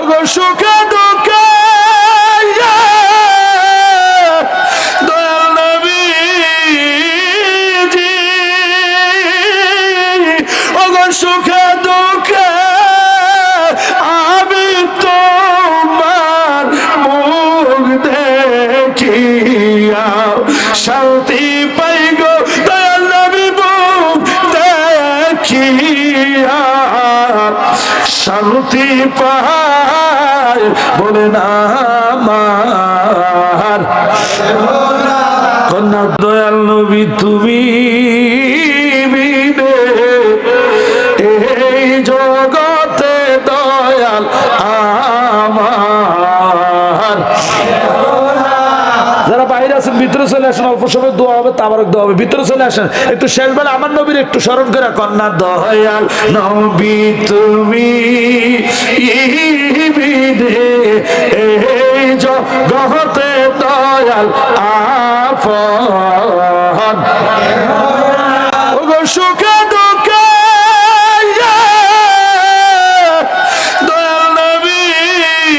ওগো সুখে দুঃখে দয়াল নবীজি ওগো সুখে দুঃখে আমি তোমার মুখ দেখিয়া শান্তি পাই গো দয়াল নবী মুখ দেখিয়া শান্তি পায় বলে না আমার কন্যা দয়াল নবী তুমি বিনে এই জগতে দয়াল আমার যারা বাইরে আছেন ভিতরে চলে আসেন অল্প সময় দোয়া হবে তাবারক দোয়া হবে ভিতরে চলে আসেন একটু শেষবেলা আমার নবীর একটু স্মরণ করে কন্যা দয়াল নবী তুমি এই জগতে দয়াল আপন ওগো সুখে দুঃখে দয়াল নবীজি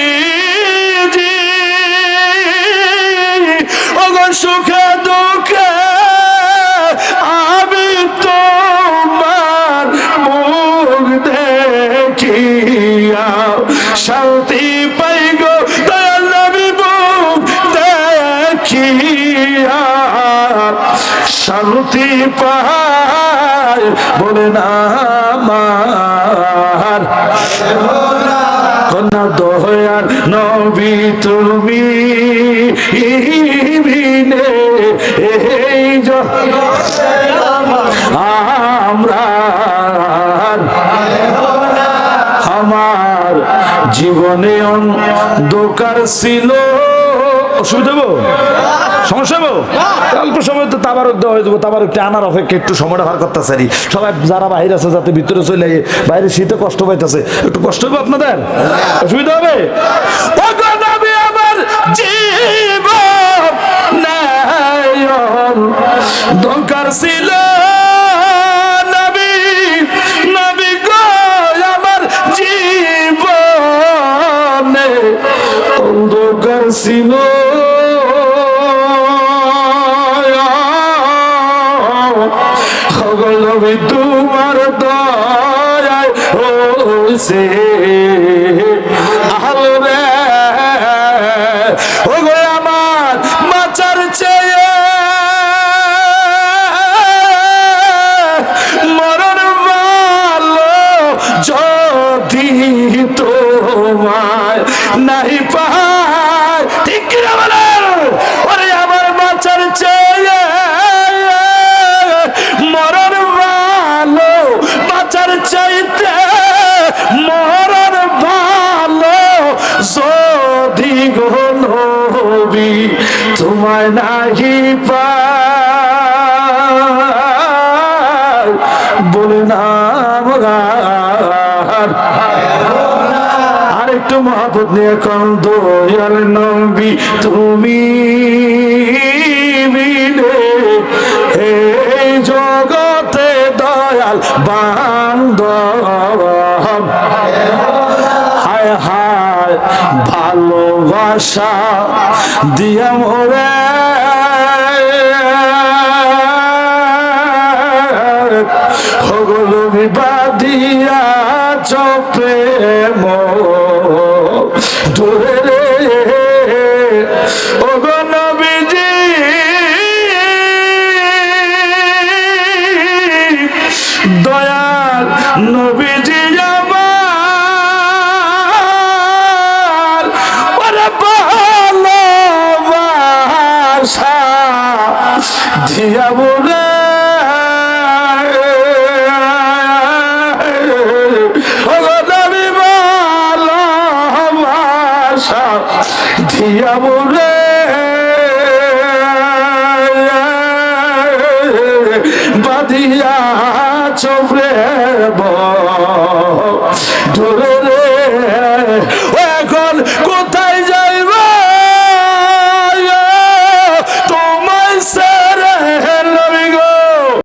ওগো সুখে দুঃখে আমি তোমার মুখ দেখিয়া শান্তি পাই গো দয়াল নবী মুখ দেখিয়া শান্তি পায় বলে না আমার কন্যা দয়াল নবী তুমি বিনে এই জগতে আমরা আমার জীবনে অন্ধকার ছিল অসুবিধা হবো সমস্যা হবো অল্প সময় তো তাবারক দেওয়া হয়ে যাবো তাবারকটা আনার অপেক্ষা একটু সময়টা ভার করতেছে আর সবাই যারা বাইরে আছে যাতে ভিতরে চলে বাইরে শীতে কষ্ট পাইতেছে একটু কষ্ট হবে আপনাদের অসুবিধা হবে আমার জীবন দরকার ছিল নবী নবী গো আমার জীবনে অন্ধকার ছিল তোমার দয়ায় হইছে আলো রে ওগো আমার মাচার চেয়ে মরণ ভালো যদি তোমায় নাই পায় ঠিক কিনা বলে ওরে আমার মাচার চেয়ে মরণ ভালো বাঁচার চাইতে মরণ ভালো যদি গো নবী তোমায় নাহি পাই বলে না আরেকটু মহব্বত নিয়ে কম দয়াল নবী তুমি এই জগতে দয়াল বান্ধব হায় হায় ভালোবাসা দিয়া মোরে হগল বিবাদিয়া চপে মোরে রে ওগো নবীজি দয়াল নবীজি আমার ওরে ভালোবাসা দিয়া বলে ওগো নবী ভালোবাসা দিয়া বলে বাদিয়া চোপড়ে ধরে